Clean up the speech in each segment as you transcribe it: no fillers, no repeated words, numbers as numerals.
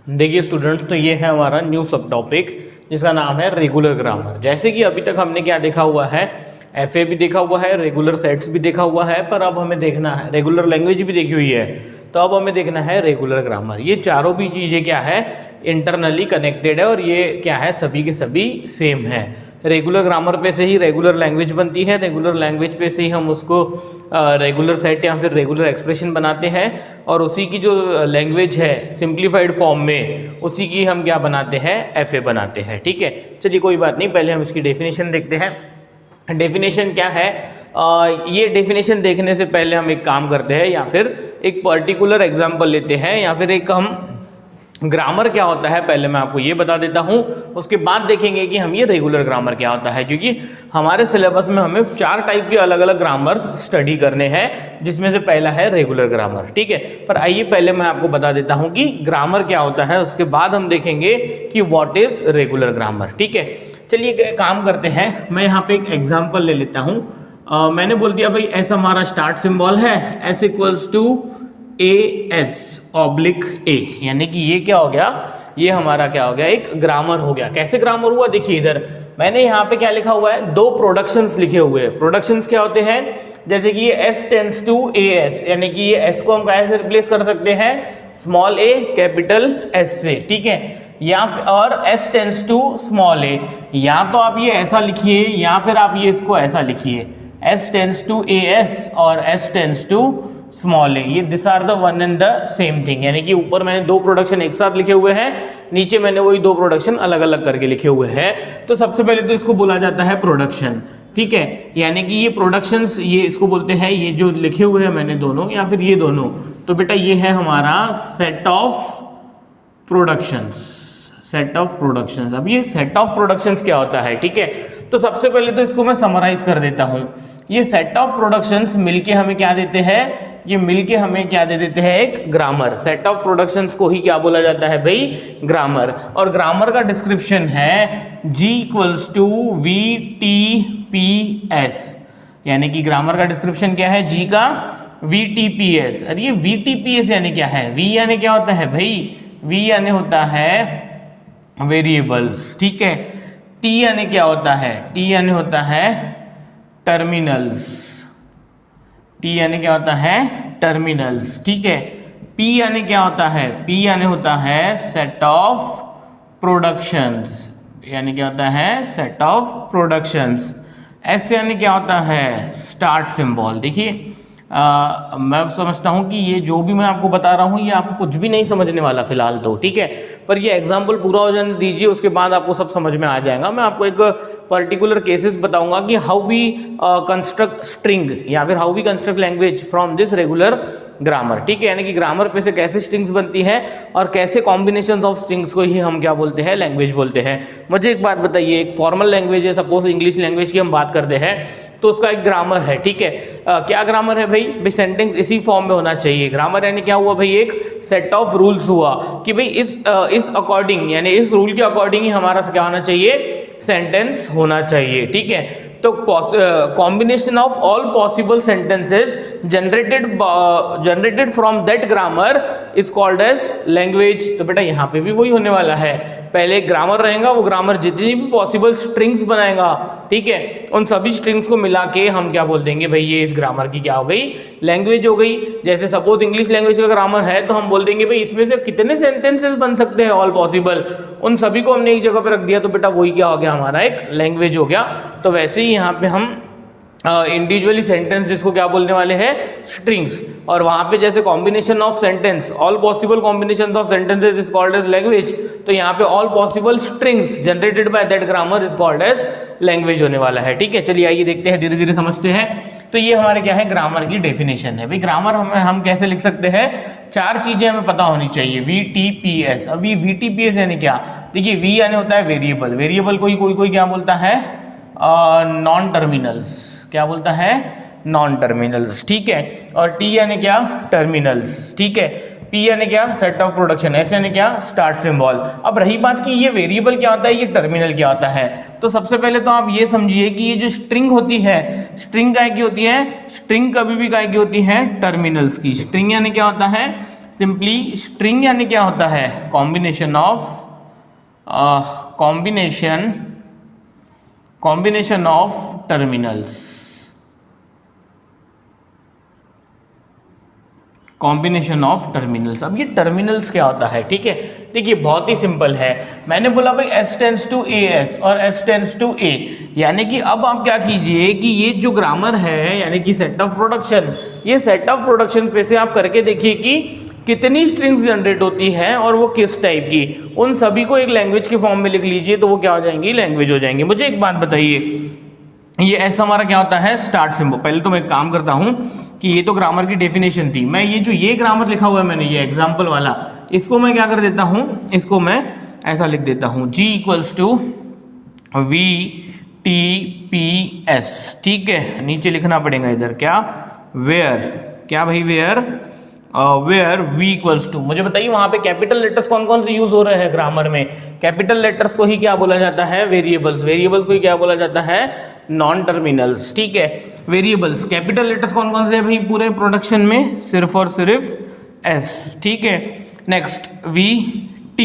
देखिए स्टूडेंट्स, तो ये है हमारा न्यू सब टॉपिक जिसका नाम है रेगुलर ग्रामर। जैसे कि अभी तक हमने क्या देखा हुआ है, एफए भी देखा हुआ है, रेगुलर सेट्स भी देखा हुआ है, पर अब हमें देखना है रेगुलर लैंग्वेज भी देखी हुई है, तो अब हमें देखना है रेगुलर ग्रामर। ये चारों भी चीज़ें क्या है, इंटरनली कनेक्टेड है और ये क्या है, सभी के सभी सेम है। रेगुलर ग्रामर पे से ही रेगुलर लैंग्वेज बनती है, रेगुलर लैंग्वेज पे से ही हम उसको रेगुलर सेट या फिर रेगुलर एक्सप्रेशन बनाते हैं, और उसी की जो लैंग्वेज है सिंप्लीफाइड फॉर्म में, उसी की हम क्या बनाते हैं, एफए बनाते हैं। ठीक है, चलिए कोई बात नहीं, पहले हम इसकी डेफिनेशन देखते हैं। डेफिनेशन क्या है, ये डेफिनेशन देखने से पहले हम एक काम करते हैं, या फिर एक पर्टिकुलर एग्जाम्पल लेते हैं, या फिर एक हम ग्रामर क्या होता है पहले मैं आपको ये बता देता हूँ, उसके बाद देखेंगे कि हम ये रेगुलर ग्रामर क्या होता है, क्योंकि हमारे सिलेबस में हमें 4 टाइप के अलग अलग ग्रामर्स स्टडी करने हैं, जिसमें से पहला है रेगुलर ग्रामर। ठीक है, पर आइए पहले मैं आपको बता देता हूँ कि ग्रामर क्या होता है, उसके बाद हम देखेंगे कि व्हाट इज रेगुलर ग्रामर। ठीक है, चलिए काम करते हैं। मैं यहाँ पे एक एग्जाम्पल ले लेता हूँ। मैंने बोल दिया भाई एस हमारा स्टार्ट सिंबल है, S equals to A S oblique A, यानी कि ये क्या हो गया, ये हमारा क्या हो गया, एक ग्रामर हो गया। कैसे ग्रामर हुआ, देखिए इधर मैंने यहाँ पे क्या लिखा हुआ है, 2 प्रोडक्शंस लिखे हुए हैं। प्रोडक्शंस क्या होते हैं, जैसे कि ये S tends to A S, यानी कि ये एस को हम कैसे रिप्लेस कर सकते हैं, स्मॉल ए कैपिटल एस से। ठीक है, या और एस टेंस टू स्मॉल ए, या तो आप ये ऐसा लिखिए या फिर आप ये इसको ऐसा लिखिए, S tends to A S और S tends to small A, ये this are the one and the same thing. यानी कि ऊपर मैंने 2 प्रोडक्शन एक साथ लिखे हुए हैं, नीचे मैंने वही 2 प्रोडक्शन अलग अलग करके लिखे हुए हैं। तो सबसे पहले तो इसको बोला जाता है प्रोडक्शन। ठीक है, यानी कि ये प्रोडक्शंस, ये इसको बोलते हैं, ये जो लिखे हुए हैं मैंने दोनों या फिर ये दोनों, तो बेटा ये है हमारा set of productions. Set of productions, अब ये सेट ऑफ प्रोडक्शंस क्या होता है, ठीक है, तो सबसे पहले तो इसको मैं समराइज कर देता हूं। ये सेट ऑफ प्रोडक्शंस मिलके हमें क्या देते हैं, ये मिलके हमें क्या दे देते हैं, एक ग्रामर। सेट ऑफ प्रोडक्शंस को ही क्या बोला जाता है भाई, ग्रामर। और ग्रामर का डिस्क्रिप्शन है G इक्वल्स टू VTPS, यानी कि ग्रामर का डिस्क्रिप्शन क्या है, G का VTPS। अरे ये VTPS यानी क्या है, V यानी क्या होता है भाई, V यानी होता है वेरिएबल्स। ठीक है, T यानी क्या होता है, T यानी होता है टर्मिनल्स। T यानी क्या होता है, टर्मिनल्स। ठीक है, P यानी क्या होता है, P यानी होता है सेट ऑफ प्रोडक्शंस, यानी क्या होता है, सेट ऑफ प्रोडक्शंस। S यानी क्या होता है, स्टार्ट सिंबल। देखिए मैं समझता हूं कि ये जो भी मैं आपको बता रहा हूं ये आपको कुछ भी नहीं समझने वाला फिलहाल तो, ठीक है, पर ये एग्जाम्पल पूरा हो जाने दीजिए, उसके बाद आपको सब समझ में आ जाएगा। मैं आपको एक पर्टिकुलर केसेस बताऊंगा कि हाउ वी कंस्ट्रक्ट स्ट्रिंग या फिर how we construct language from this regular grammar. ठीक है, यानी कि ग्रामर पे से कैसे स्ट्रिंग्स बनती है और कैसे कॉम्बिनेशन ऑफ स्ट्रिंग्स को ही हम क्या बोलते हैं, लैंग्वेज बोलते हैं। मुझे एक बात बताइए, एक फॉर्मल लैंग्वेज है, सपोज इंग्लिश लैंग्वेज की हम बात करते हैं, तो उसका एक ग्रामर है। ठीक है, क्या ग्रामर है भाई, सेंटेंस इसी फॉर्म में होना चाहिए। ग्रामर यानी क्या हुआ भाई, एक सेट ऑफ रूल्स हुआ कि भाई इस अकॉर्डिंग, यानी इस रूल के अकॉर्डिंग ही हमारा क्या होना चाहिए, सेंटेंस होना चाहिए। ठीक है, तो combination of all possible sentences generated from that grammar is called as language. तो बेटा यहाँ पे भी वही होने वाला है, पहले ग्रामर रहेगा, वो ग्रामर जितनी भी पॉसिबल स्ट्रिंग्स बनाएगा, ठीक है, उन सभी स्ट्रिंग्स को मिला के हम क्या बोल देंगे भाई, ये इस ग्रामर की क्या हो गई, लैंग्वेज हो गई। जैसे सपोज इंग्लिश लैंग्वेज का ग्रामर है, तो हम बोल देंगे भाई इसमें से कितने सेंटेंसेस बन सकते हैं, ऑल पॉसिबल, उन सभी को हमने एक जगह पे रख दिया, तो बेटा वही क्या हो गया, हमारा एक लैंग्वेज हो गया। तो वैसे ही यहाँ पे हम इंडिविजुअली सेंटेंस जिसको क्या बोलने वाले हैं, स्ट्रिंग्स, और वहां पे जैसे combination of sentence, all possible combination of sentences is called as language, तो यहाँ पे all possible strings generated by that grammar is called as language होने वाला है। ठीक है, चलिए आइए देखते हैं, धीरे धीरे समझते हैं। तो ये हमारे क्या है, ग्रामर की डेफिनेशन है। भाई ग्रामर हम कैसे लिख सकते हैं, 4 चीजें हमें पता होनी चाहिए। VTPS, अब ये VTPS यानी क्या, देखिए V यानी होता है वेरिएबल, वेरिएबल कोई क्या बोलता है, नॉन टर्मिनल्स, क्या बोलता है, नॉन टर्मिनल्स। ठीक है, और T यानी क्या, टर्मिनल्स। ठीक है, P यानी क्या, सेट ऑफ प्रोडक्शन, S यानी क्या, स्टार्ट सिंबल। अब रही बात कि ये वेरिएबल क्या होता है, ये टर्मिनल क्या होता है, तो सबसे पहले तो आप ये समझिए कि ये जो स्ट्रिंग होती है, स्ट्रिंग काय की होती है, स्ट्रिंग कभी भी काय की होती है, टर्मिनल्स की। स्ट्रिंग यानी क्या होता है, सिंपली स्ट्रिंग यानी क्या होता है, combination of terminals, combination of terminals. अब ये टर्मिनल्स क्या होता है, ठीक है, देखिए बहुत ही सिंपल है। मैंने बोला भाई S टेंड्स टू AS और S टेंड्स टू A, यानी कि अब आप क्या कीजिए कि ये जो ग्रामर है यानी कि सेट ऑफ प्रोडक्शन, ये सेट ऑफ प्रोडक्शन पे से आप करके देखिए कि कितनी स्ट्रिंग्स जनरेट होती है और वो किस टाइप की, उन सभी को एक लैंग्वेज के फॉर्म में लिख लीजिए तो वो क्या हो जाएंगी, लैंग्वेज हो जाएंगे। मुझे एक बात बताइए, ये एस हमारा क्या होता है, स्टार्ट सिंबल। पहले तो मैं एक काम करता हूं कि ये तो ग्रामर की डेफिनेशन थी, मैं ये ग्रामर लिखा हुआ है मैंने, ये एग्जाम्पल वाला, इसको मैं क्या कर देता हूं, इसको मैं ऐसा लिख देता हूं, G इक्वल्स टू VTPS, ठीक है। नीचे लिखना पड़ेगा इधर क्या, वेयर, क्या भाई, वेयर V इक्वल्स टू, मुझे बताइए वहां पे कैपिटल लेटर्स कौन कौन से यूज हो रहे हैं ग्रामर में। कैपिटल लेटर्स को ही क्या बोला जाता है, वेरिएबल्स, वेरिएबल्स को ही क्या बोला जाता है, नॉन टर्मिनल्स, ठीक है। वेरिएबल्स, कैपिटल लेटर्स कौन कौन से भाई पूरे प्रोडक्शन में, सिर्फ और सिर्फ S, ठीक है। नेक्स्ट VT,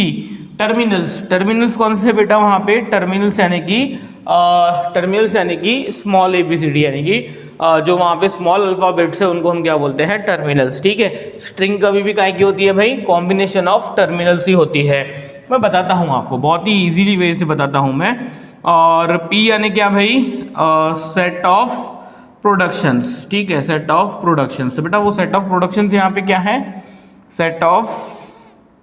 टर्मिनल्स, टर्मिनल्स कौन से बेटा वहां पे, टर्मिनल्स यानी कि स्मॉल ABCD, यानी कि जो वहाँ पे स्मॉल अल्फाबेट्स है उनको हम क्या बोलते हैं, टर्मिनल्स, ठीक है। स्ट्रिंग कभी भी काय की होती है भाई, कॉम्बिनेशन ऑफ टर्मिनल्स ही होती है। मैं बताता हूँ आपको, बहुत ही इजीली वे से बताता हूँ मैं। और P यानी क्या भाई, सेट ऑफ प्रोडक्शंस, ठीक है, सेट ऑफ प्रोडक्शंस। तो बेटा वो सेट ऑफ प्रोडक्शंस यहाँ पे क्या है, सेट ऑफ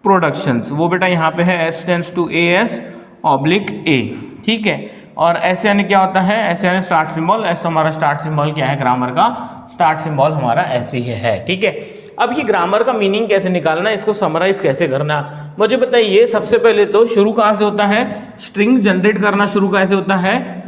प्रोडक्शंस, वो बेटा यहाँ पे है S tends to AS oblique A, ठीक है। और S यानी क्या होता है, S यानी स्टार्ट सिंबल, S हमारा स्टार्ट सिंबल क्या है, ग्रामर का स्टार्ट सिंबल हमारा S ही है, ठीक है। अब ये ग्रामर का मीनिंग कैसे निकालना, इसको समराइज कैसे करना, मुझे बताइए। सबसे पहले तो शुरू कहाँ से होता है, स्ट्रिंग जनरेट करना शुरू कैसे होता है,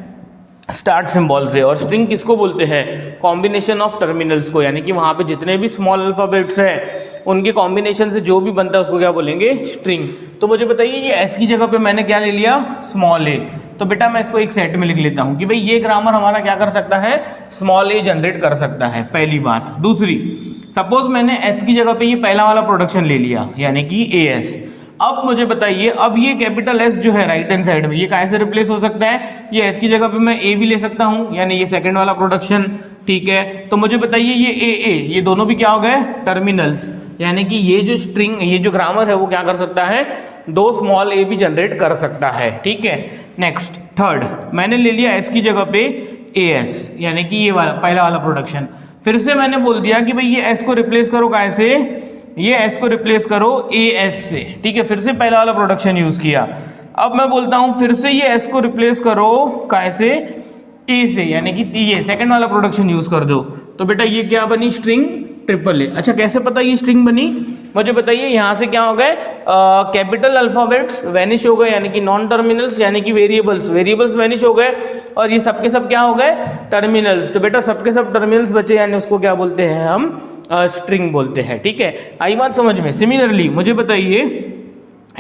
स्टार्ट सिंबल से। और स्ट्रिंग किसको बोलते हैं, कॉम्बिनेशन ऑफ टर्मिनल्स को, यानी कि वहाँ पे जितने भी स्मॉल अल्फाबेट्स है उनके कॉम्बिनेशन से जो भी बनता है उसको क्या बोलेंगे, स्ट्रिंग। तो मुझे बताइए ये S की जगह पे मैंने क्या ले लिया, स्मॉल a, तो बेटा मैं इसको एक सेट में लिख लेता हूँ कि भाई ये ग्रामर हमारा क्या कर सकता है, स्मॉल a जनरेट कर सकता है, पहली बात। दूसरी, सपोज मैंने S की जगह पे ये पहला वाला प्रोडक्शन ले लिया यानी कि AS। अब मुझे बताइए, अब ये कैपिटल S जो है राइट हैंड साइड में, ये कैसे रिप्लेस हो सकता है, ये S की जगह पे मैं A भी ले सकता हूँ, यानी ये सेकंड वाला प्रोडक्शन, ठीक है। तो मुझे बताइए ये AA, ये दोनों भी क्या हो गए, टर्मिनल्स, यानी कि ये जो स्ट्रिंग, ये जो ग्रामर है वो क्या कर सकता है, दो स्मॉल a भी जनरेट कर सकता है, ठीक है। नेक्स्ट, थर्ड, मैंने ले लिया S की जगह पे AS, यानी कि ये वाला पहला वाला प्रोडक्शन। फिर से मैंने बोल दिया कि भाई ये S को रिप्लेस करो कैसे, ये S को रिप्लेस करो AS से, ठीक है। फिर से पहला वाला प्रोडक्शन यूज किया। अब मैं बोलता हूं फिर से ये S को रिप्लेस करो कैसे, A से, यानी कि ये सेकंड वाला प्रोडक्शन यूज कर दो। तो बेटा ये क्या बनी, स्ट्रिंग ट्रिपल A। अच्छा कैसे पता ये स्ट्रिंग बनी, मुझे बताइए। यहाँ से क्या हो गए, कैपिटल अल्फाबेट्स वैनिश हो गए, यानी कि नॉन टर्मिनल्स, यानी कि वेरिएबल्स वैनिश हो गए, और ये सबके सब क्या हो गए, टर्मिनल्स। तो बेटा सबके सब टर्मिनल्स बचे, यानी उसको क्या बोलते हैं हम, स्ट्रिंग बोलते हैं, ठीक है। आई बात समझ में। सिमिलरली मुझे बताइए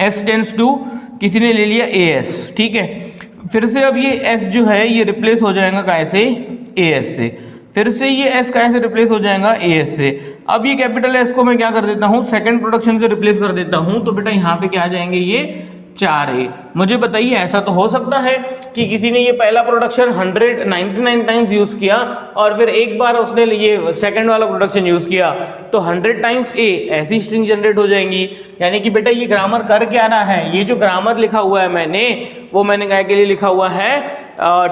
S टेंड्स टू, किसी ने ले लिया AS, ठीक है। फिर से अब ये S जो है ये रिप्लेस हो जाएगा कैसे, AS से। फिर से ये S कैसे रिप्लेस हो जाएगा, AS से। अब ये कैपिटल S को मैं क्या कर देता हूँ, सेकंड प्रोडक्शन से रिप्लेस कर देता हूँ, तो बेटा यहाँ पे क्या आ जाएंगे, ये 4A। मुझे बताइए ऐसा तो हो सकता है कि किसी ने ये पहला प्रोडक्शन 199 टाइम्स यूज किया और फिर एक बार उसने ये सेकंड वाला प्रोडक्शन यूज किया, तो 100 टाइम्स A, ऐसी स्ट्रिंग जनरेट हो जाएंगी। यानी कि बेटा ये ग्रामर कर क्या रहा है, ये जो ग्रामर लिखा हुआ है मैंने, वो मैंने क्या के लिए लिखा हुआ है,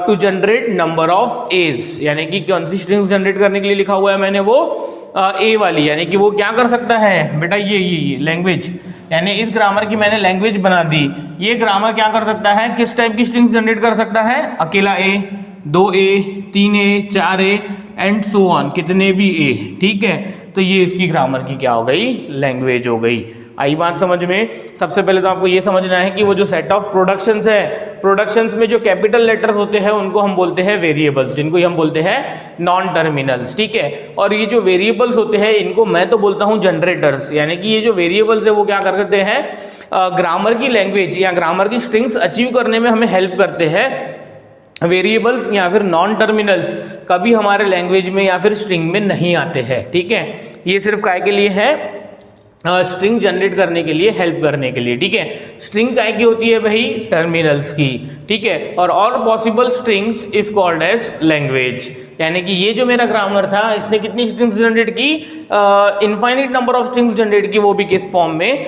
to generate number of A's, यानी कि कौन सी स्ट्रिंग्स जनरेट करने के लिए लिखा हुआ है मैंने, वो A वाली, यानी कि वो क्या कर सकता है बेटा, ये लैंग्वेज, यानी इस ग्रामर की मैंने लैंग्वेज बना दी। ये ग्रामर क्या कर सकता है, किस टाइप की स्ट्रिंग्स जनरेट कर सकता है, अकेला A, 2A, 3A, 4A and so on, कितने भी A, ठीक है। तो ये इसकी ग्रामर की क्या हो गई, लैंग्वेज हो गई। आई बात समझ में। सबसे पहले तो आपको ये समझना है कि वो जो सेट ऑफ प्रोडक्शंस है, प्रोडक्शंस में जो कैपिटल लेटर्स होते हैं उनको हम बोलते हैं वेरिएबल्स, जिनको हम बोलते हैं नॉन टर्मिनल्स, ठीक है। और ये जो वेरिएबल्स होते हैं इनको मैं तो बोलता हूँ जनरेटर्स, यानी कि ये जो वेरिएबल्स है वो क्या करते हैं, ग्रामर की लैंग्वेज या ग्रामर की स्ट्रिंग्स अचीव करने में हमें हेल्प करते हैं। वेरिएबल्स या फिर नॉन टर्मिनल्स कभी हमारे लैंग्वेज में या फिर स्ट्रिंग में नहीं आते हैं, ठीक है। ये सिर्फ काय के लिए है, स्ट्रिंग जनरेट करने के लिए, हेल्प करने के लिए, ठीक है। स्ट्रिंग काय की होती है भाई? टर्मिनल्स की, ठीक है। और possible strings is called as language. यानी कि ये जो मेरा ग्रामर था, इसने कितनी स्ट्रिंग्स जनरेट की? Infinite number of strings generate की, वो भी किस फॉर्म में?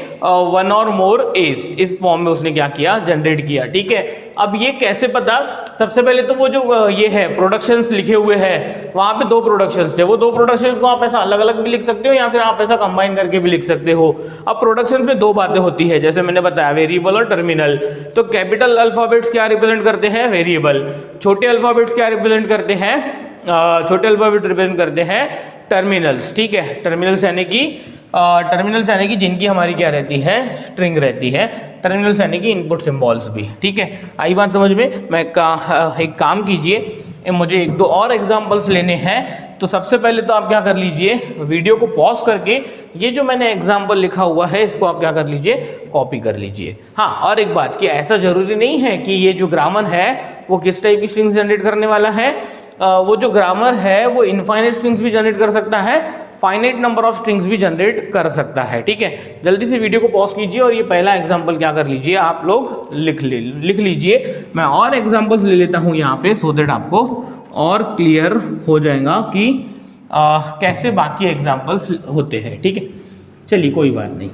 वन और मोर एस, इस फॉर्म में उसने क्या किया? जनरेट किया, ठीक है। अब ये कैसे पता? सबसे पहले तो वो जो ये है प्रोडक्शंस लिखे हुए हैं, वहां पे दो प्रोडक्शंस थे। वो दो प्रोडक्शंस को आप ऐसा अलग अलग भी लिख सकते हो या फिर आप ऐसा कंबाइन करके भी लिख सकते हो। अब प्रोडक्शंस में दो बातें होती है, जैसे मैंने बताया, वेरिएबल और टर्मिनल। तो कैपिटल अल्फाबेट्स क्या रिप्रेजेंट करते हैं? वेरिएबल। छोटे अल्फाबेट्स क्या रिप्रेजेंट करते हैं? छोटे अल्फाबेट रिप्रेजेंट करते हैं टर्मिनल्स, ठीक है। टर्मिनल्स यानी कि जिनकी हमारी क्या रहती है? स्ट्रिंग रहती है। टर्मिनल्स यानी कि इनपुट सिंबल्स भी, ठीक है। आई बात समझ में? मैं एक काम कीजिए, मुझे एक दो और एग्जांपल्स लेने हैं। तो सबसे पहले तो आप क्या कर लीजिए, वीडियो को पॉज करके ये जो मैंने एग्जांपल लिखा हुआ है इसको आप क्या कर लीजिए? कॉपी कर लीजिए। हाँ, और एक बात कि ऐसा जरूरी नहीं है कि ये जो ग्रामर है वो किस टाइप की स्ट्रिंग्स जनरेट करने वाला है। वो जो ग्रामर है वो इनफाइनाइट स्ट्रिंग्स भी जनरेट कर सकता है, फाइनाइट नंबर ऑफ स्ट्रिंग्स भी जनरेट कर सकता है, ठीक है। जल्दी से वीडियो को पॉज कीजिए और ये पहला एग्जांपल क्या कर लीजिए, आप लोग लिख लीजिए। मैं और एग्जांपल्स ले लेता हूँ यहाँ पे, सो दैट आपको और क्लियर हो जाएगा कि कैसे बाकी एग्जांपल्स होते हैं, ठीक है। चलिए कोई बात नहीं,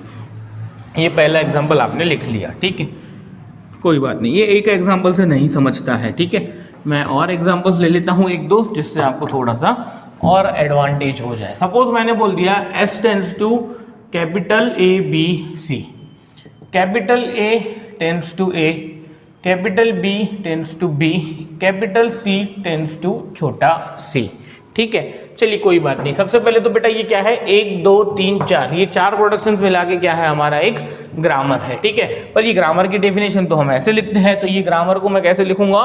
ये पहला एग्जांपल आपने लिख लिया, ठीक है, कोई बात नहीं। ये एक एग्जांपल से नहीं समझता है, ठीक है। मैं और एग्जांपल्स ले लेता हूँ एक दो, जिससे आपको थोड़ा सा और एडवांटेज हो जाए। सपोज मैंने बोल दिया S tends to capital A B C, capital A tends to A, capital B tends to B, capital C tends to छोटा c, ठीक है। चलिए कोई बात नहीं। सबसे पहले तो बेटा ये क्या है? 1 2 3 4, ये चार प्रोडक्शंस मिला के क्या है? हमारा एक ग्रामर है, ठीक है। पर ये ग्रामर की डेफिनेशन तो हम ऐसे लिखते हैं, तो ये ग्रामर को मैं कैसे लिखूंगा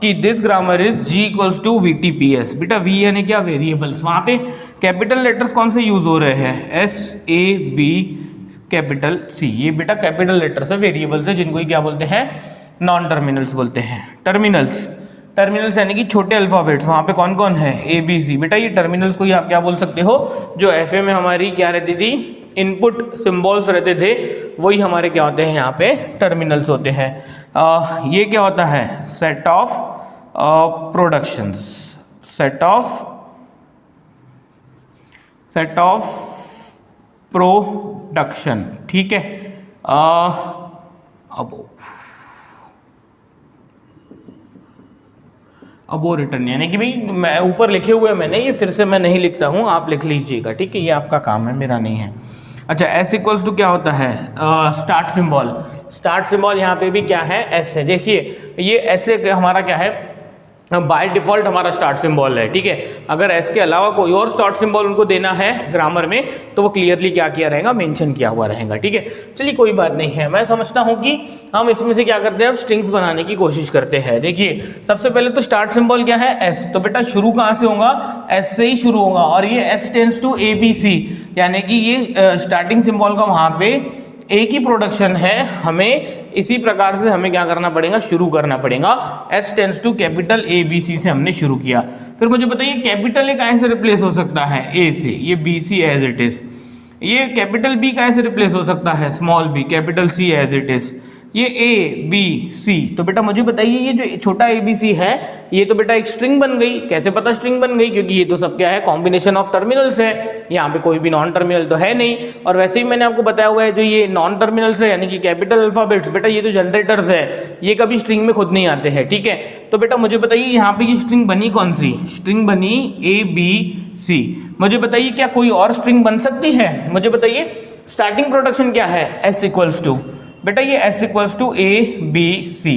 कि this grammar is G equals to VTPS। बेटा V यानी क्या? वेरिएबल्स। वहां पे कैपिटल लेटर्स कौन से यूज हो रहे हैं? S A B capital C। ये बेटा कैपिटल लेटर्स है, वेरिएबल्स है, जिनको क्या बोलते हैं? नॉन टर्मिनल्स बोलते हैं। टर्मिनल्स यानी कि छोटे अल्फाबेट्स। वहाँ पे कौन कौन है? ABC। बेटा ये टर्मिनल्स को ही आप क्या बोल सकते हो? जो FA में हमारी क्या रहती थी? इनपुट सिंबल्स रहते थे, वही हमारे क्या होते हैं? यहाँ पे टर्मिनल्स होते हैं। ये क्या होता है? Set of productions, set of production, ठीक है। अब वो रिटर्न, यानी कि भाई मैं ऊपर लिखे हुए मैंने, ये फिर से मैं नहीं लिखता हूँ, आप लिख लीजिएगा, ठीक है। ये आपका काम है, मेरा नहीं है। अच्छा, S इक्वल्स टू क्या होता है? Start symbol. स्टार्ट सिंबल यहाँ पे भी क्या है? S है। देखिए ये S हमारा क्या है? बाय डिफॉल्ट हमारा स्टार्ट सिंबल है, ठीक है। अगर S के अलावा कोई और स्टार्ट सिंबल उनको देना है ग्रामर में, तो वो क्लियरली क्या किया रहेगा? मेंशन किया हुआ रहेगा, ठीक है। चलिए कोई बात नहीं है। मैं समझता हूँ कि हम इसमें से क्या करते हैं? अब स्ट्रिंग्स बनाने की कोशिश करते हैं। देखिए सबसे पहले तो स्टार्ट सिंबल क्या है? S। तो बेटा शुरू कहाँ से होगा? S से ही शुरू होगा। और ये S टेंड्स टू ABC, यानी कि ये स्टार्टिंग सिंबल का वहाँ पे एक ही प्रोडक्शन है, हमें इसी प्रकार से हमें क्या करना पड़ेगा? शुरू करना पड़ेगा। S tends to capital ABC से हमने शुरू किया। फिर मुझे बताइए कैपिटल A कैसे रिप्लेस हो सकता है? A से। ये BC एज इट इज। ये कैपिटल B कैसे रिप्लेस हो सकता है? Small b, capital C as it is. ये ABC। तो बेटा मुझे बताइए ये जो छोटा ABC है, ये तो बेटा एक स्ट्रिंग बन गई। कैसे पता स्ट्रिंग बन गई? क्योंकि ये तो सब क्या है? कॉम्बिनेशन ऑफ टर्मिनल्स है। यहाँ पे कोई भी नॉन टर्मिनल तो है नहीं। और वैसे ही मैंने आपको बताया हुआ है, जो ये नॉन टर्मिनल्स है यानी कि कैपिटल अल्फाबेट्स, बेटा ये तो जनरेटर्स है, ये कभी स्ट्रिंग में खुद नहीं आते हैं, ठीक है। तो बेटा मुझे बताइए यहाँ पे ये स्ट्रिंग बनी कौन सी? स्ट्रिंग बनी ABC। मुझे बताइए क्या कोई और स्ट्रिंग बन सकती है? मुझे बताइए स्टार्टिंग प्रोडक्शन क्या है? S इक्वल्स टू, बेटा ये S इक्वल्स टू ABC।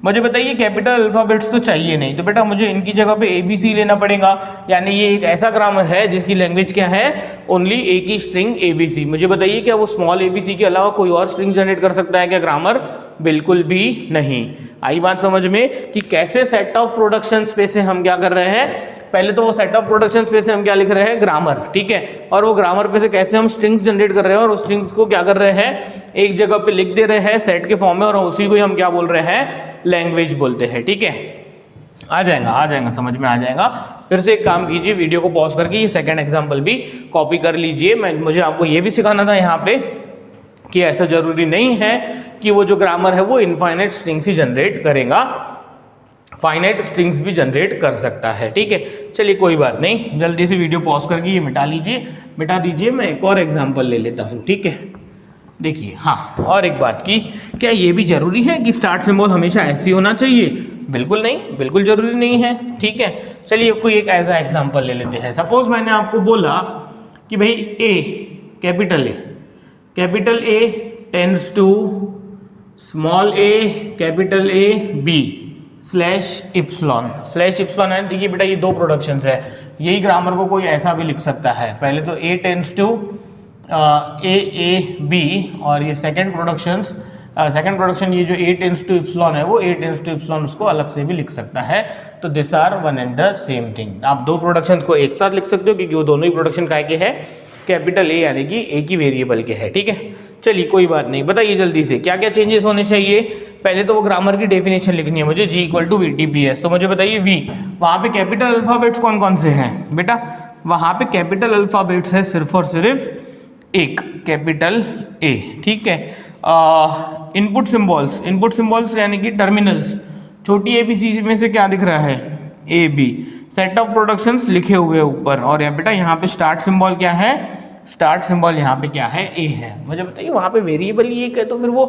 मुझे बताइए कैपिटल अल्फाबेट्स तो चाहिए नहीं, तो बेटा मुझे इनकी जगह पे ABC लेना पड़ेगा। यानी ये एक ऐसा ग्रामर है जिसकी लैंग्वेज क्या है? ओनली एक ही स्ट्रिंग ABC। मुझे बताइए क्या वो स्मॉल ABC के अलावा कोई और स्ट्रिंग जनरेट कर सकता है क्या ग्रामर? बिल्कुल भी नहीं। आई बात समझ में कि कैसे सेट ऑफ प्रोडक्शन स्पेस से हम क्या कर रहे हैं? पहले तो वो सेट ऑफ प्रोडक्शन स्पेस से हम क्या लिख रहे हैं? ग्रामर, ठीक है। और वो ग्रामर पे से कैसे हम स्ट्रिंग्स जनरेट कर रहे हैं और उस स्ट्रिंग्स को क्या कर रहे हैं? एक जगह पे लिख दे रहे हैं सेट के फॉर्म में, और उसी को हम क्या बोल रहे हैं? लैंग्वेज बोलते हैं, ठीक है। आ जाएगा, समझ में आ जाएगा। फिर से एक काम कीजिए, वीडियो को पॉज करके ये सेकंड एग्जांपल भी कॉपी कर लीजिए। मुझे आपको ये भी सिखाना था यहाँ पे कि ऐसा जरूरी नहीं है कि वो जो ग्रामर है वो इनफाइनाइट स्ट्रिंग्स ही जनरेट करेगा, फाइनाइट स्ट्रिंग्स भी जनरेट कर सकता है। ठीक है, चलिए कोई बात नहीं, जल्दी से वीडियो पॉज करके ये मिटा दीजिए। मैं एक और एग्जाम्पल ले लेता हूँ। ठीक है, देखिए, हाँ, और एक बात की, क्या ये भी जरूरी है कि स्टार्ट सिंबल हमेशा ऐसे ही होना चाहिए? बिल्कुल नहीं, बिल्कुल जरूरी नहीं है। ठीक है, चलिए कोई एक ऐसा एग्जांपल ले लेते हैं। सपोज मैंने आपको बोला कि भाई capital A tends to small A capital A B slash epsilon है। देखिए बेटा, ये दो प्रोडक्शंस है, यही ग्रामर को कोई ऐसा भी लिख सकता है। पहले तो ए टेंड्स टू ए बी, और ये सेकंड प्रोडक्शन ये जो ए टेंड्स टू इप्सिलॉन है वो ए टेंड्स टू इप्सिलॉन, उसको अलग से भी लिख सकता है। तो this are one and the same thing. आप दो प्रोडक्शन को एक साथ लिख सकते हो क्योंकि वो दोनों ही प्रोडक्शन काय के है, कैपिटल ए यानी कि एक ही वेरिएबल के है। ठीक है, चलिए कोई बात नहीं, बताइए जल्दी से क्या क्या चेंजेस होने चाहिए। पहले तो वो ग्रामर की डेफिनेशन लिखनी है मुझे, G = VTPS। तो मुझे बताइए V, वहाँ पे कैपिटल अल्फाबेट्स कौन कौन से हैं बेटा? वहाँ पे कैपिटल अल्फाबेट्स है सिर्फ और सिर्फ एक, कैपिटल A। ठीक है, इनपुट सिंबल्स यानी कि टर्मिनल्स, छोटी ABC में से क्या दिख रहा है? AB। सेट ऑफ प्रोडक्शंस लिखे हुए ऊपर, और यहाँ बेटा यहाँ पे स्टार्ट सिंबल क्या है? स्टार्ट सिंबल यहाँ पे क्या है? A है। मुझे बताइए, वहाँ पे वेरिएबल ही एक है, तो फिर वो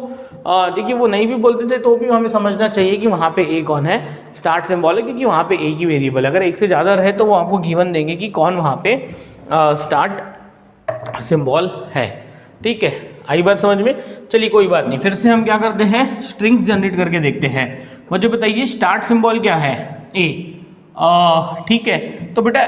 देखिए वो नहीं भी बोलते थे तो भी हमें समझना चाहिए कि वहाँ पे A कौन है, स्टार्ट सिंबल है, क्योंकि वहाँ पे एक ही वेरिएबल। अगर एक से ज़्यादा रहे तो वो आपको गिवन देंगे कि कौन वहाँ पे स्टार्ट सिंबल है। ठीक है, आई बात समझ में? चलिए कोई बात नहीं, फिर से हम क्या करते हैं, स्ट्रिंग्स जनरेट करके देखते हैं। मुझे बताइए स्टार्ट सिंबल क्या है? A। ठीक है, तो बेटा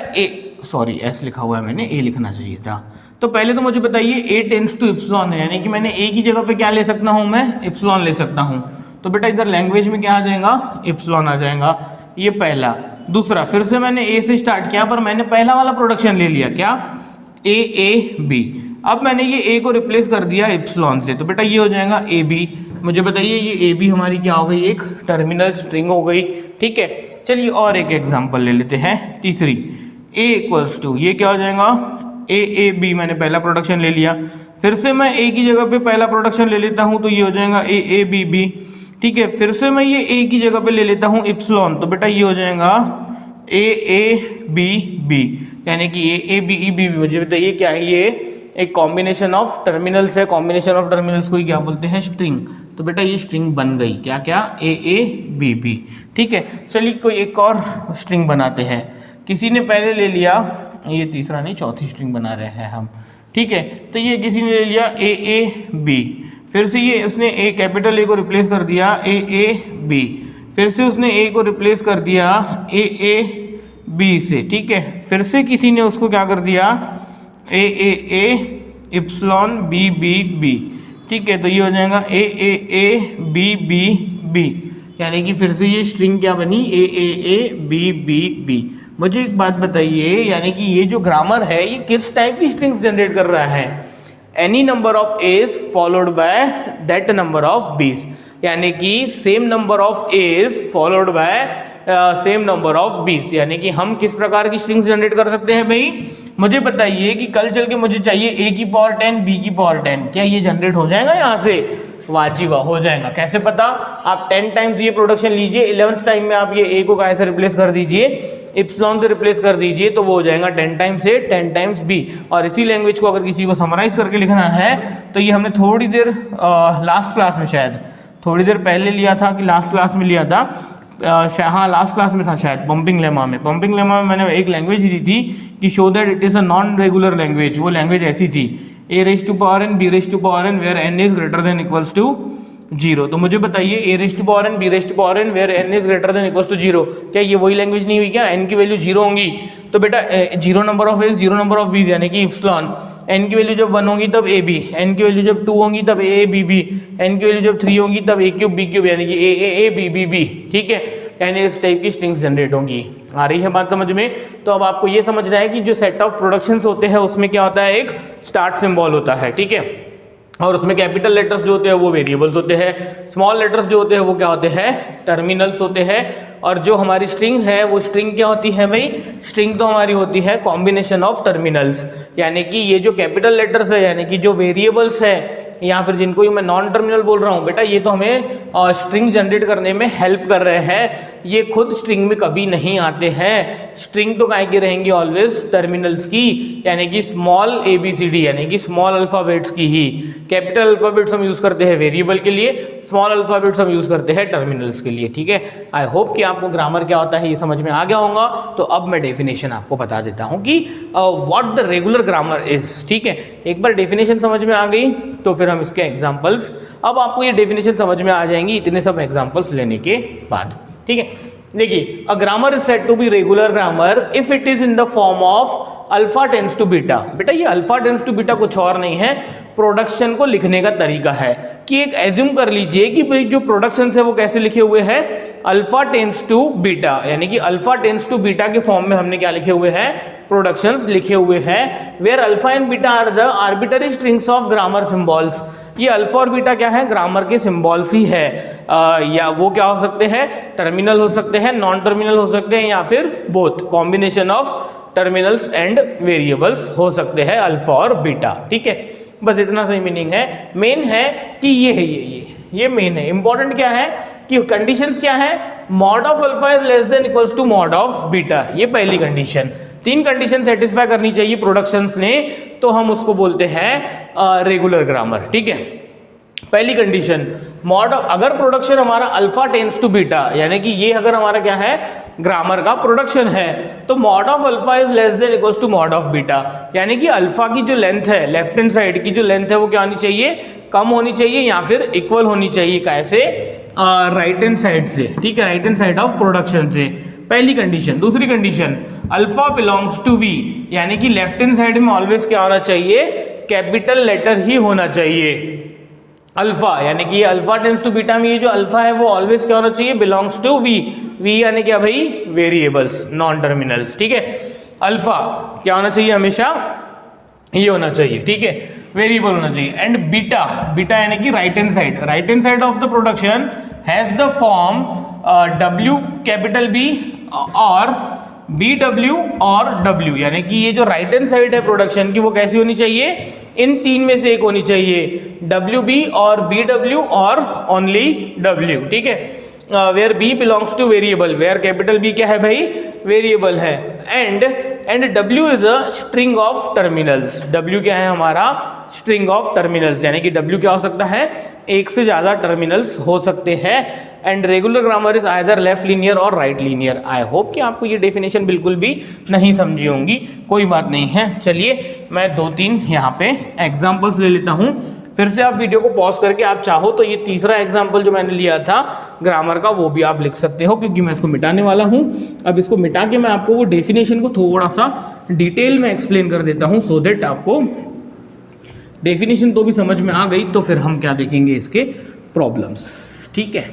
S लिखा हुआ है, मैंने A लिखना चाहिए था। तो पहले तो मुझे बताइए A टेंड्स टू इप्सिलॉन है, यानी कि मैंने A की जगह पे क्या ले सकता हूँ? मैं इप्सिलॉन ले सकता हूँ। तो बेटा इधर लैंग्वेज में क्या आ जाएगा? इप्सिलॉन आ जाएगा, ये पहला। दूसरा, फिर से मैंने A से स्टार्ट किया, पर मैंने पहला वाला प्रोडक्शन ले लिया, क्या? A B। अब मैंने ये A को रिप्लेस कर दिया इप्सिलॉन से, तो बेटा ये हो जाएगा AB। मुझे बताइए ये AB हमारी क्या हो गई? एक टर्मिनल स्ट्रिंग हो गई। ठीक है, चलिए और एक एग्जांपल ले लेते हैं, तीसरी। A = ये क्या हो जाएगा? AAB। मैंने पहला प्रोडक्शन ले लिया, फिर से मैं A की जगह पे पहला प्रोडक्शन ले लेता हूँ, तो ये हो जाएगा AABB। ठीक है, फिर से मैं ये A की जगह पे ले लेता हूँ इप्सिलॉन, तो बेटा ये हो जाएगा AABB, यानी कि AABEB। मुझे बताइए क्या है? ये एक कॉम्बिनेशन ऑफ टर्मिनल्स है, कॉम्बिनेशन ऑफ टर्मिनल्स को क्या बोलते हैं? स्ट्रिंग। तो बेटा ये स्ट्रिंग बन गई, क्या क्या? AABB। ठीक है, चलिए कोई एक और स्ट्रिंग बनाते हैं। किसी ने पहले ले लिया, ये तीसरा नहीं, चौथी स्ट्रिंग बना रहे हैं हम। ठीक है, तो ये किसी ने ले लिया AAB, फिर से ये उसने कैपिटल A को रिप्लेस कर दिया AAB, फिर से उसने A को रिप्लेस कर दिया AAB से। ठीक है, फिर से किसी ने उसको क्या कर दिया? AAA epsilon BBB। ठीक है, तो ये हो जाएगा AAABBB, यानी कि फिर से ये स्ट्रिंग क्या बनी? AAABBB। मुझे एक बात बताइए, यानी कि ये जो ग्रामर है ये किस टाइप की स्ट्रिंग्स जनरेट कर रहा है? Any number of a's followed by that number of b's, यानी कि same number of a's followed by same number of b's. यानी कि हम किस प्रकार की स्ट्रिंग्स जनरेट कर सकते हैं भाई? मुझे बताइए कि कल चल के मुझे चाहिए A की पावर 10 B की पावर 10, क्या ये जनरेट हो जाएगा यहाँ से? वाजिबा हो जाएगा। कैसे पता? आप 10 टाइम्स ये प्रोडक्शन लीजिए, 11th टाइम में आप ये A को कैसे रिप्लेस कर दीजिए? इप्सिलॉन से रिप्लेस कर दीजिए, तो वो हो जाएगा 10 टाइम्स A 10 टाइम्स B। और इसी लैंग्वेज को अगर किसी को समराइज करके लिखना है तो ये हमने थोड़ी देर लास्ट क्लास में, शायद थोड़ी देर पहले लिया था कि लास्ट क्लास में लिया था, हाँ लास्ट क्लास में था शायद, पंपिंग लेमा में। पंपिंग लेमा में मैंने एक लैंग्वेज दी थी कि show that it is a non regular language. वो लैंग्वेज ऐसी थी, A⁻n B⁻n where n is greater than equals to 0। तो मुझे बताइए A⁻n B⁻n where n is greater than equals to 0, क्या ये वही लैंग्वेज नहीं हुई? क्या n की वैल्यू 0 होंगी तो बेटा 0 number of a's 0 number of b's, यानी कि इप्सिलॉन। n की वैल्यू जब 1 होगी तब AB, n की वैल्यू जब 2 होंगी तब AABB, n की वैल्यू जब 3 होगी तब A³ B³ यानी कि AAABBB। ठीक है, यानी इस टाइप की स्ट्रिंग्स जनरेट होंगी। आ रही है बात समझ में? तो अब आपको ये समझना है कि जो सेट ऑफ प्रोडक्शंस होते हैं उसमें क्या होता है? एक स्टार्ट सिंबल होता है। ठीक है, और उसमें कैपिटल लेटर्स जो होते हैं वो वेरिएबल्स होते हैं, स्मॉल लेटर्स जो होते हैं वो क्या होते हैं, टर्मिनल्स होते हैं। और जो हमारी स्ट्रिंग है वो स्ट्रिंग क्या होती है भाई, स्ट्रिंग तो हमारी होती है कॉम्बिनेशन ऑफ टर्मिनल्स, यानी कि ये जो कैपिटल लेटर्स है यानी कि जो वेरिएबल्स है या फिर जिनको मैं नॉन टर्मिनल बोल रहा हूँ बेटा, ये तो हमें स्ट्रिंग जनरेट करने में हेल्प कर रहे हैं, ये खुद स्ट्रिंग में कभी नहीं आते हैं। स्ट्रिंग तो काय की रहेंगी, ऑलवेज टर्मिनल्स की, यानी कि स्मॉल ABCD यानी कि स्मॉल अल्फाबेट्स की ही। कैपिटल अल्फाबेट्स हम यूज करते हैं वेरिएबल के लिए, स्मॉल अल्फाबेट्स हम यूज करते हैं टर्मिनल्स के लिए। ठीक है, आई होप कि आपको ग्रामर क्या होता है ये समझ में आ गया होगा। तो अब मैं डेफिनेशन आपको बता देता हूँ कि what the regular grammar is. ठीक है, एक बार डेफिनेशन समझ में आ गई तो फिर हम इसके एग्जाम्पल्स, अब आपको ये डेफिनेशन समझ में आ जाएंगी इतने सब एग्जाम्पल्स लेने के बाद। ठीक है, देखिए, a grammar is said to be regular grammar if it is in the form of alpha tends to beta. बेटा ये अल्फा टेंड्स टू बीटा कुछ और नहीं है, प्रोडक्शन को लिखने का तरीका है कि एक एज्यूम कर लीजिए कि भाई जो प्रोडक्शन है वो कैसे लिखे हुए हैं, अल्फा टेंड्स टू बीटा, यानी कि अल्फा टेंड्स टू बीटा के फॉर्म में हमने क्या लिखे हुए हैं, प्रोडक्शंस लिखे हुए हैं। Where alpha and beta are the arbitrary strings of grammar symbols. ये अल्फा और बीटा क्या है, ग्रामर के सिंबल्स ही है, या वो क्या हो सकते हैं, टर्मिनल हो सकते हैं, नॉन टर्मिनल हो सकते हैं, या फिर both, combination of terminals and variables हो सकते हैं अल्फा और बीटा। ठीक है, बस इतना सही मीनिंग है। मेन है कि ये है, ये मेन है। इंपॉर्टेंट क्या है कि कंडीशंस क्या है, mod of alpha is less than equals to mod of beta, ये पहली कंडीशन। 3 कंडीशन सेटिस्फाई करनी चाहिए प्रोडक्शंस ने, तो हम उसको बोलते हैं रेगुलर ग्रामर। ठीक है, पहली कंडीशन, मॉड ऑफ, अगर प्रोडक्शन हमारा अल्फा टेंड्स टू बीटा, यानी कि ये अगर हमारा क्या है, ग्रामर का प्रोडक्शन है, तो mod of alpha is less than equals to mod of beta, यानी कि अल्फा की जो लेंथ है, लेफ्ट हैंड साइड की जो लेंथ है वो क्या होनी चाहिए, कम होनी चाहिए, या फिर इक्वल होनी चाहिए, कैसे, राइट हैंड साइड से। ठीक है, right hand side of production से, पहली कंडीशन। दूसरी condition, alpha belongs to V, यानी कि लेफ्ट हैंड साइड में ऑलवेज क्या होना चाहिए, कैपिटल लेटर ही होना चाहिए। अल्फा यानी कि अल्फा टेंड्स टू बीटा में ये जो अल्फा है वो ऑलवेज क्या होना चाहिए, बिलोंग्स टू वी। वी यानी क्या भाई, वेरिएबल्स, नॉन टर्मिनल्स। ठीक है, अल्फा क्या होना चाहिए, हमेशा ये होना चाहिए। ठीक है, वेरिएबल होना चाहिए। एंड बीटा, बीटा यानी कि right hand side, right hand side of the production has the form W capital B और BW और W, यानी कि ये जो राइट हैंड साइड है प्रोडक्शन की वो कैसी होनी चाहिए, इन 3 में से एक होनी चाहिए, WB और BW और ओनली W। ठीक है, where B belongs to variable, where capital B क्या है भाई, वेरिएबल है। And W is a string of terminals, W क्या है हमारा, स्ट्रिंग ऑफ टर्मिनल्स, यानी कि W क्या हो सकता है, एक से ज्यादा टर्मिनल्स हो सकते हैं। And regular grammar is either left linear और राइट लीनियर। आई होप कि आपको ये डेफिनेशन बिल्कुल भी नहीं समझी होंगी, कोई बात नहीं है। चलिए मैं 2-3 यहाँ पे एग्जाम्पल्स ले लेता हूँ, फिर से आप वीडियो को पॉज करके आप चाहो तो ये तीसरा एग्जाम्पल जो मैंने लिया था ग्रामर का वो भी आप लिख सकते हो, क्योंकि मैं इसको मिटाने वाला हूँ। अब इसको मिटा के मैं आपको वो डेफिनेशन को थोड़ा सा डिटेल में एक्सप्लेन कर देता हूँ, सो दैट आपको डेफिनेशन तो भी समझ में आ गई, तो फिर हम क्या देखेंगे, इसके प्रॉब्लम्स। ठीक है,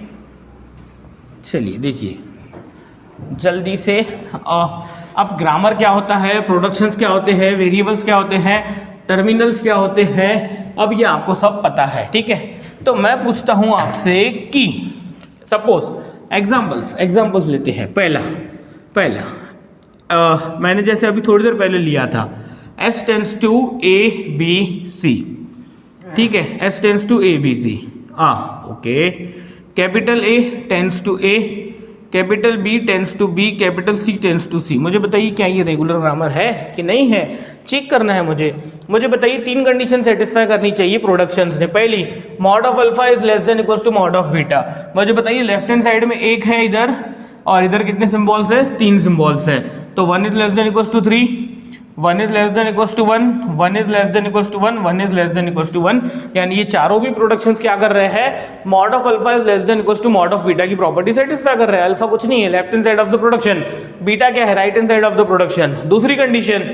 चलिए देखिए जल्दी से। अब ग्रामर क्या होता है, प्रोडक्शंस क्या होते हैं, वेरिएबल्स क्या होते हैं, टर्मिनल्स क्या होते हैं, अब ये आपको सब पता है। ठीक है, तो मैं पूछता हूं आपसे कि सपोज एग्जाम्पल्स लेते हैं। पहला मैंने जैसे अभी थोड़ी देर पहले लिया था, S टेंड्स टू ABC। ठीक है, S tends to ABC, okay, capital A tends to A, capital B tends to B, capital C tends to C। मुझे बताइए क्या ये रेगुलर ग्रामर है कि नहीं है, चेक करना है मुझे बताइए। 3 कंडीशन सेटिस्फाई करनी चाहिए प्रोडक्शंस ने। पहली, mod of alpha is less than equals to mod of beta. मुझे बताइए लेफ्ट हैंड साइड में 1 है इधर, और इधर कितने सिंबल्स है, 3 सिंबल्स है, तो 1 is less than equals to 3, 1 is less than equals to 1, 1 is less than equals to 1, 1 is less than equals to 1, यानी ये चारों भी प्रोडक्शंस क्या कर रहे हैं, mod of alpha is less than equals to mod of beta की property satisfy कर रहे हैं। अल्फा कुछ नहीं है, left hand side of the production, beta क्या है, right hand side of the production. दूसरी condition,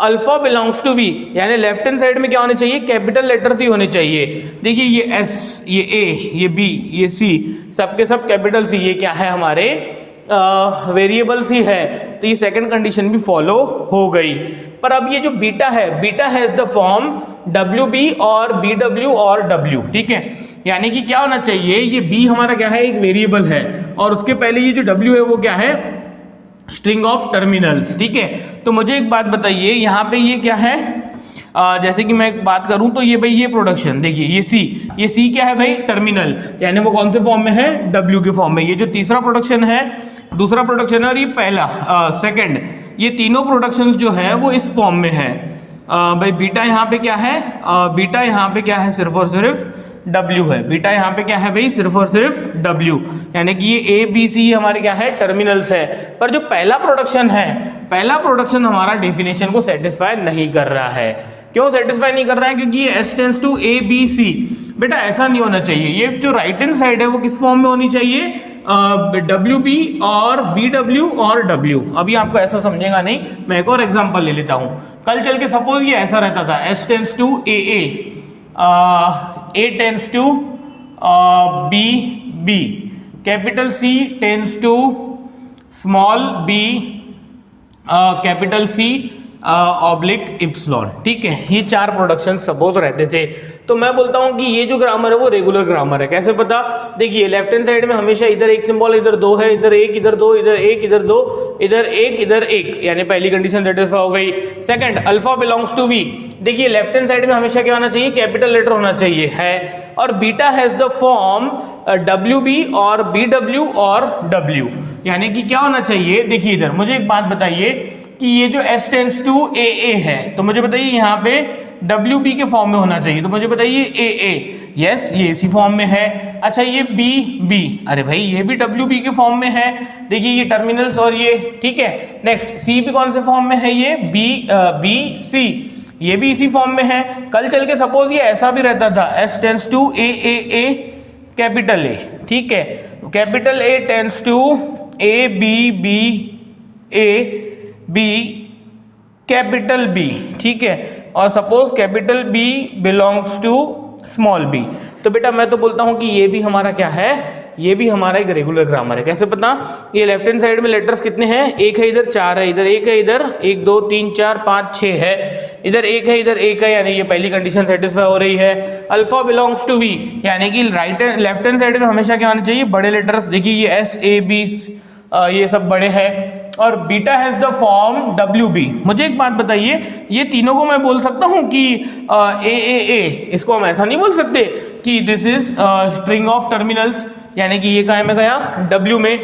alpha belongs to V, यानी लेफ्ट हैंड साइड में क्या होने चाहिए, कैपिटल लेटर्स ही होने चाहिए। देखिए ये S, ये A, ये B, ये C, सबके सब कैपिटल C, ये क्या है हमारे वेरिएबल्स ही है, तो ये सेकंड कंडीशन भी फॉलो हो गई। पर अब ये जो बीटा है, beta has the form WB और BW और W, ठीक है। यानी कि क्या होना चाहिए, ये B हमारा क्या है, एक वेरिएबल है, और उसके पहले ये जो W है वो क्या है, स्ट्रिंग ऑफ टर्मिनल्स, ठीक है। तो मुझे एक बात बताइए, यहाँ पे ये क्या है, जैसे कि मैं एक बात करूं तो ये भाई ये प्रोडक्शन देखिए, ये सी क्या है भाई, टर्मिनल, यानी वो कौन से फॉर्म में है, W के फॉर्म में। ये जो तीसरा प्रोडक्शन है, दूसरा प्रोडक्शन है, और ये पहला सेकंड, ये तीनों प्रोडक्शंस जो है वो इस फॉर्म में है। भाई बीटा यहाँ पे क्या है, बीटा यहाँ पे क्या है, सिर्फ और सिर्फ W है। बीटा यहाँ पे क्या है भाई, सिर्फ और सिर्फ W, यानी कि ये ABC हमारे क्या है, टर्मिनल्स है। पर जो पहला प्रोडक्शन है, पहला प्रोडक्शन हमारा डेफिनेशन को सेटिस्फाई नहीं कर रहा है। क्यों सेटिस्फाई नहीं कर रहा है, क्योंकि ये S टेंड्स टू ABC। बेटा ऐसा नहीं होना चाहिए, ये जो राइट हैंड साइड है वो किस फॉर्म में होनी चाहिए, WB और BW और W। अभी आपको ऐसा समझेगा नहीं, मैं एक और एग्जांपल ले लेता हूँ। कल चल के सपोज ये ऐसा रहता था, S tends to AA, A tends to BB, capital C tends to small b, capital C oblique epsilon, ठीक है। ये चार प्रोडक्शन सपोज रहते थे। तो मैं बोलता हूं कि ये जो ग्रामर है वो रेगुलर ग्रामर है। कैसे पता, देखिए लेफ्ट हैंड साइड में हमेशा इधर एक सिंबल, इधर दो है, इधर एक, इधर दो, इधर एक, इधर दो, इधर एक, इधर एक, यानी पहली कंडीशन सेटिस्फाई हो गई। Second, alpha belongs to V, देखिए लेफ्ट हैंड साइड में हमेशा क्या होना चाहिए, कैपिटल लेटर होना चाहिए, है। और beta has the form WB और BW और W, यानी कि क्या होना चाहिए, देखिए इधर मुझे एक बात बताइए कि ये जो S टेंड्स टू AA है, तो मुझे बताइए यहाँ पे WB के फॉर्म में होना चाहिए, तो मुझे बताइए AA, यस ये इसी फॉर्म में है। अच्छा ये BB, अरे भाई ये भी WB के फॉर्म में है, देखिए ये टर्मिनल्स और ये, ठीक है। नेक्स्ट C भी कौन से फॉर्म में है, ये BC, ये भी इसी फॉर्म में है। कल चल के सपोज ये ऐसा भी रहता था, S tends to AAA capital A, ठीक है, capital A tends to ABBA B capital B, ठीक है, और suppose capital B belongs to small b। तो बेटा मैं तो बोलता हूं कि ये भी हमारा क्या है, ये भी हमारा एक रेगुलर ग्रामर है। कैसे पता, ये लेफ्ट हैंड साइड में लेटर्स कितने हैं, एक है, इधर चार है, इधर एक है, इधर 1 2 3 4 5 6 है, इधर एक है, इधर एक है, यानी ये पहली कंडीशन सेटिस्फाई हो रही है। अल्फा बिलोंग्स टू वी, यानी कि राइट लेफ्ट हैंड साइड में हमेशा क्या होना चाहिए, बड़े लेटर्स, देखिए ये S A B ये सब बड़े हैं। और beta has the form WB। मुझे एक बात बताइए, ये तीनों को मैं बोल सकता हूं कि AAA, इसको हम ऐसा नहीं बोल सकते कि this is string of terminals, यानी कि ये कहाँ में गया, W में,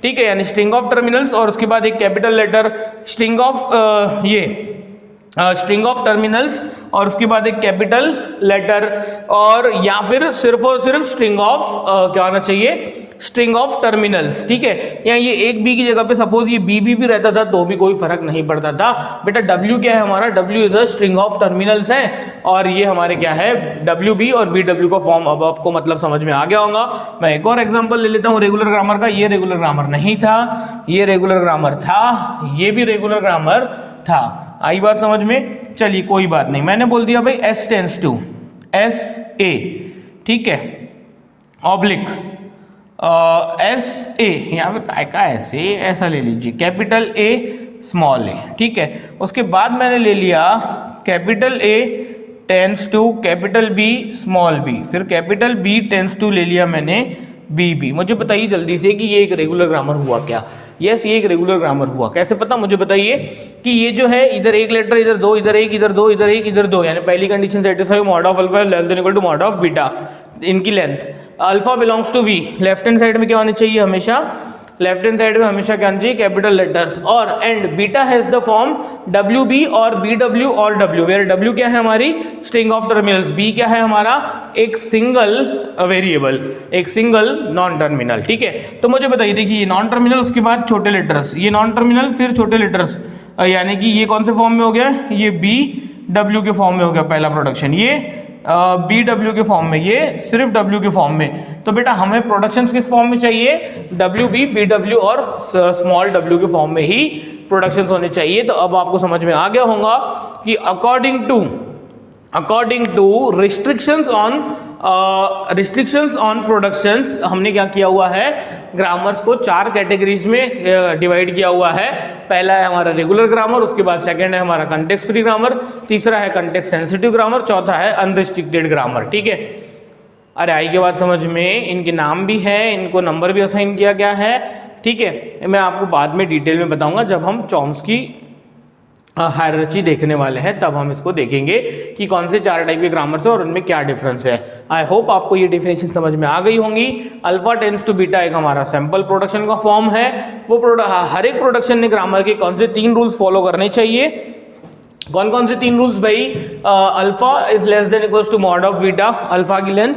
ठीक है, यानी स्ट्रिंग ऑफ टर्मिनल्स, और उसके बाद एक कैपिटल लेटर, स्ट्रिंग ऑफ ये स्ट्रिंग ऑफ टर्मिनल्स, और उसके बाद एक कैपिटल लेटर, और या फिर सिर्फ और सिर्फ स्ट्रिंग ऑफ क्या होना चाहिए, स्ट्रिंग ऑफ टर्मिनल्स, ठीक है। या ये एक B की जगह पे सपोज ये BB भी रहता था तो भी कोई फर्क नहीं पड़ता था। बेटा W क्या है हमारा, W is a string of terminals है, और ये हमारे क्या है, WB और BW का फॉर्म। अब आपको मतलब समझ में आ गया होगा। मैं एक और एग्जांपल ले लेता हूँ रेगुलर ग्रामर का। ये रेगुलर ग्रामर नहीं था, ये रेगुलर ग्रामर था, ये भी रेगुलर ग्रामर था। आई बात समझ में, चलिए कोई बात नहीं। मैंने बोल दिया भाई S टेंड्स टू SA, ठीक है, ऑब्लिक SA, यहाँ पे काय का ऐसे ऐसा ले लीजिए, कैपिटल A स्मॉल a, ठीक है। उसके बाद मैंने ले लिया capital A tends to capital B small b, फिर कैपिटल B टेंड्स टू ले लिया मैंने BB। मुझे बताइए जल्दी से कि ये एक रेगुलर ग्रामर हुआ क्या। यस ये एक रेगुलर ग्रामर हुआ। कैसे पता, मुझे बताइए कि ये जो है इधर एक लेटर, इधर दो, इधर एक, इधर दो, इधर एक, इधर दो, यानी पहली condition satisfy, mod of alpha less than equal to mod of beta, इनकी length. Alpha belongs to V, left hand side में क्या होनी चाहिए हमेशा, लेफ्ट हैंड साइड में हमेशा क्या होना चाहिए, कैपिटल लेटर्स। और and beta has the form WB और BW और W, वेयर W क्या है हमारी स्ट्रिंग ऑफ टर्मिनल्स, B क्या है हमारा एक सिंगल वेरिएबल, एक सिंगल नॉन टर्मिनल, ठीक है। तो मुझे बताइए, देखिए ये नॉन टर्मिनल, उसके बाद छोटे लेटर्स, ये नॉन टर्मिनल फिर छोटे लेटर्स, यानी कि ये कौन से फॉर्म में हो गया, ये BW के फॉर्म में हो गया पहला प्रोडक्शन, ये BW के फॉर्म में, ये सिर्फ W के फॉर्म में। तो बेटा हमें प्रोडक्शंस किस फॉर्म में चाहिए, WB BW और स्मॉल w के फॉर्म में ही प्रोडक्शंस होने चाहिए। तो अब आपको समझ में आ गया होगा कि according to restrictions on restrictions on productions हमने क्या किया हुआ है, ग्रामर्स को 4 कैटेगरीज में डिवाइड किया हुआ है। पहला है हमारा रेगुलर ग्रामर, उसके बाद सेकंड है हमारा कंटेक्स्ट फ्री ग्रामर, तीसरा है कंटेक्स्ट सेंसिटिव ग्रामर, चौथा है अनरिस्ट्रिक्टेड ग्रामर। ठीक है, अरे आई के बाद समझ में, इनके नाम भी है, इनको नंबर भी असाइन किया गया है। ठीक है, मैं आपको बाद में डिटेल में बताऊंगा जब हम चॉम्स्की हायरार्ची देखने वाले हैं, तब हम इसको देखेंगे कि कौन से 4 टाइप के ग्रामर्स है और उनमें क्या डिफरेंस है। आई होप आपको ये डिफिनेशन समझ में आ गई होंगी। अल्फा टेंड्स टू बीटा एक हमारा सैंपल प्रोडक्शन का फॉर्म है। वो हर एक प्रोडक्शन ने ग्रामर के कौन से 3 रूल्स फॉलो करने चाहिए। कौन कौन से 3 रूल्स भाई? Alpha is less than equals to mod of beta, alpha की लेंथ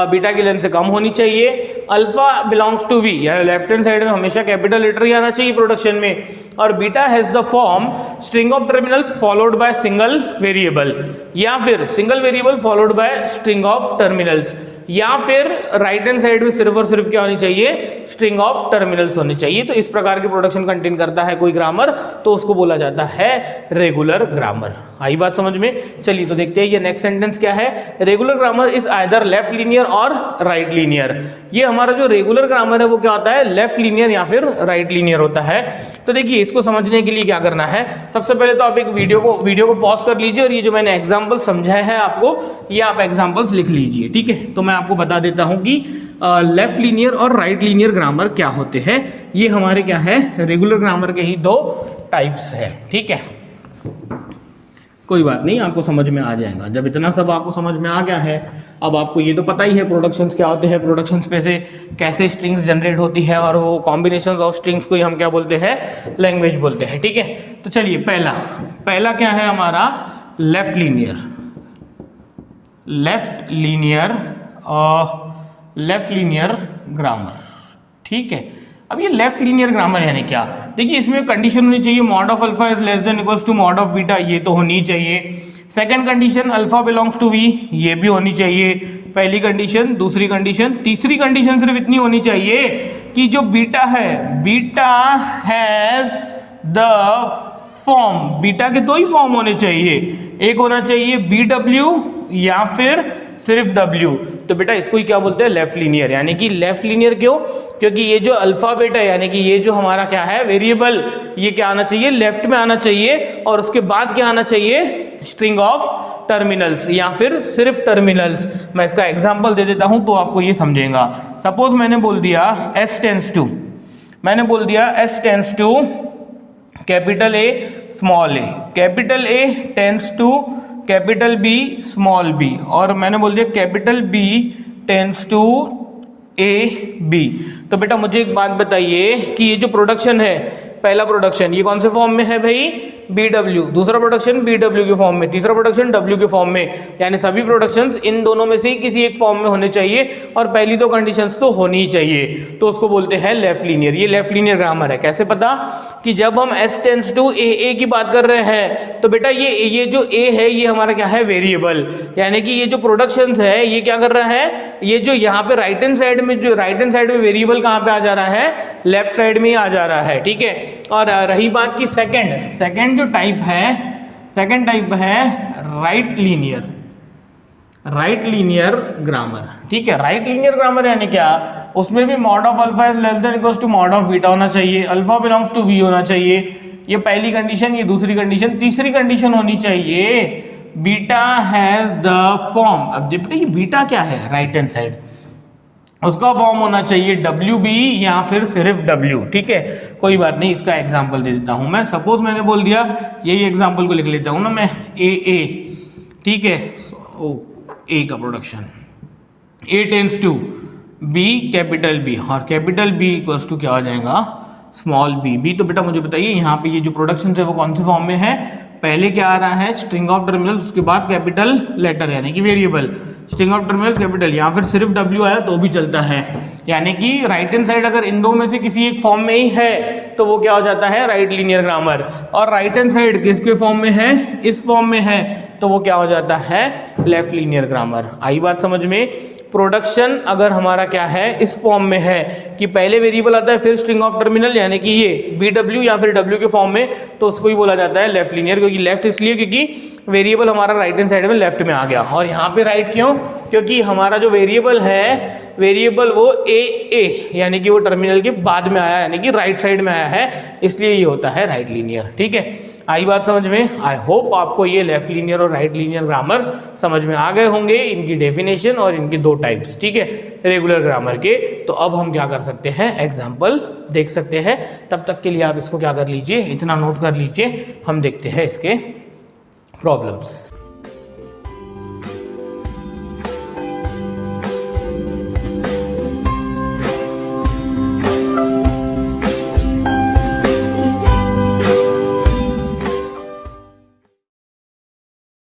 बीटा की लेंथ से कम होनी चाहिए। अल्फा बिलोंग्स टू वी, यानी लेफ्ट हैंड साइड में हमेशा कैपिटल लेटर ही आना चाहिए प्रोडक्शन में। और beta has the form string of terminals followed by single variable, या फिर single variable followed by string of terminals, या फिर राइट हैंड साइड में सिर्फ और सिर्फ क्या होनी चाहिए, स्ट्रिंग ऑफ टर्मिनल्स होनी चाहिए। तो इस प्रकार के प्रोडक्शन कंटेन करता है कोई ग्रामर, तो उसको बोला जाता है रेगुलर ग्रामर। आई बात समझ में? चलिए तो देखते हैं ये नेक्स्ट सेंटेंस क्या है। Regular grammar is either left linear और राइट लीनियर। ये हमारा जो रेगुलर ग्रामर है वो क्या होता है, लेफ्ट लीनियर या फिर राइट लीनियर होता है। तो देखिए इसको समझने के लिए क्या करना है, सबसे पहले तो आप एक वीडियो को पॉज कर लीजिए और ये जो मैंने एग्जाम्पल समझाया है आपको, ये आप एग्जाम्पल्स लिख लीजिए। ठीक है, तो मैं आपको बता देता हूं कि लेफ्ट लीनियर और राइट लीनियर ग्रामर क्या होते हैं। ये हमारे क्या है, रेगुलर ग्रामर के ही 2 टाइप्स है। ठीक है, कोई बात नहीं, आपको समझ में आ जाएगा। जब इतना सब आपको समझ में आ गया है, अब आपको ये तो पता ही है प्रोडक्शंस क्या होते हैं, प्रोडक्शंस पे से कैसे स्ट्रिंग्स जनरेट होती है, और वो कॉम्बिनेशंस ऑफ स्ट्रिंग्स को ही हम क्या बोलते हैं, लैंग्वेज बोलते हैं। ठीक है, तो चलिए पहला क्या है हमारा, लेफ्ट लीनियर ग्रामर। ठीक है, अब ये लेफ्ट लीनियर ग्रामर यानी क्या, देखिए इसमें कंडीशन होनी चाहिए mod of alpha is less than equals to mod of beta, ये तो होनी चाहिए। Second condition alpha belongs to V, ये भी होनी चाहिए। पहली कंडीशन, दूसरी कंडीशन, तीसरी कंडीशन सिर्फ इतनी होनी चाहिए कि जो बीटा है, beta has the form, beta के 2 ही फॉर्म होने चाहिए, एक होना चाहिए BW या फिर सिर्फ W। तो बेटा इसको ही क्या बोलते हैं, लेफ्ट लीनियर। यानी कि लेफ्ट लीनियर क्यों, क्योंकि ये जो अल्फाबेट है, यानी कि ये जो हमारा क्या है वेरिएबल, ये क्या आना चाहिए, लेफ्ट में आना चाहिए, और उसके बाद क्या आना चाहिए, स्ट्रिंग ऑफ टर्मिनल्स या फिर सिर्फ टर्मिनल्स। मैं इसका एग्जांपल दे देता हूं तो आपको ये समझेगा। सपोज मैंने बोल दिया S tends to capital A small a, capital A tends to capital B small b, और मैंने बोल दिया capital B tends to AB। तो बेटा मुझे एक बात बताइए कि ये जो प्रोडक्शन है, पहला प्रोडक्शन ये कौन से फॉर्म में है भाई, BW, दूसरा प्रोडक्शन BW के फॉर्म में, तीसरा प्रोडक्शन W के फॉर्म में, यानी सभी प्रोडक्शंस इन दोनों में से ही किसी एक फॉर्म में होने चाहिए, और पहली 2 कंडीशंस तो होनी ही चाहिए। तो उसको बोलते हैं लेफ्ट लीनियर। ये लेफ्ट लीनियर ग्रामर है। कैसे पता, कि जब हम S टेंड्स टू AA की बात कर रहे हैं, तो बेटा ये जो A है ये हमारा क्या है, वेरिएबल, यानी कि ये जो प्रोडक्शंस है ये क्या कर रहा है, ये जो यहाँ पे राइट हैंड साइड में वेरिएबल कहाँ पे आ जा रहा है, लेफ्ट साइड में ही आ जा रहा है। ठीक है, और रही बात की सेकंड जो टाइप है राइट लीनियर ग्रामर। ठीक है, राइट लीनियर ग्रामर यानी क्या, उसमें भी mod of alpha is less than equals to mod of beta होना चाहिए, अल्फा बिलोंग्स टू वी होना चाहिए। ये पहली कंडीशन, ये दूसरी कंडीशन, तीसरी कंडीशन होनी चाहिए बीटा हैज द फॉर्म। अब बेटा ये बीटा क्या है, राइट हैंड साइड, उसका फॉर्म होना चाहिए WB या फिर सिर्फ W। ठीक है, कोई बात नहीं, इसका एग्जांपल दे देता हूं मैं। सपोज मैंने बोल दिया, यही एग्जांपल को लिख लेता हूं ना मैं, AA। ठीक है, A का production, A tends to B capital B, और कैपिटल B इक्वल्स टू क्या हो जाएगा, स्मॉल b। तो बेटा मुझे बताइए यहाँ पे ये जो प्रोडक्शन है वो कौन से फॉर्म में है, पहले क्या आ रहा है, स्ट्रिंग ऑफ टर्मिनल्स, उसके बाद कैपिटल लेटर यानी कि variable, string of terminals capital, या फिर सिर्फ W आया तो भी चलता है। यानी कि राइट हैंड साइड अगर इन दो में से किसी एक फॉर्म में ही है तो वो क्या हो जाता है, राइट लीनियर ग्रामर। और राइट हैंड साइड किसके फॉर्म में है, इस फॉर्म में है, तो वो क्या हो जाता है, लेफ्ट लीनियर ग्रामर। आई बात समझ में। प्रोडक्शन अगर हमारा क्या है, इस फॉर्म में है कि पहले वेरिएबल आता है फिर स्ट्रिंग ऑफ टर्मिनल, यानी कि ये BW या फिर W के फॉर्म में, तो उसको ही बोला जाता है लेफ्ट लीनियर। क्योंकि लेफ्ट इसलिए क्योंकि वेरिएबल हमारा राइट हैंड साइड में लेफ्ट में आ गया, और यहाँ पे राइट क्यों, क्योंकि हमारा जो वेरिएबल है, वेरिएबल वो ए यानी कि वो टर्मिनल के बाद में आया, यानी कि राइट साइड में आया है, इसलिए ये होता है राइट लीनियर। ठीक है, आई बात समझ में। आई होप आपको ये लेफ्ट लीनियर और राइट लीनियर ग्रामर समझ में आ गए होंगे, इनकी डेफिनेशन और इनके दो टाइप्स। ठीक है, रेगुलर ग्रामर के। तो अब हम क्या कर सकते हैं, एग्जाम्पल देख सकते हैं। तब तक के लिए आप इसको क्या कर लीजिए, इतना नोट कर लीजिए, हम देखते हैं इसके प्रॉब्लम्स।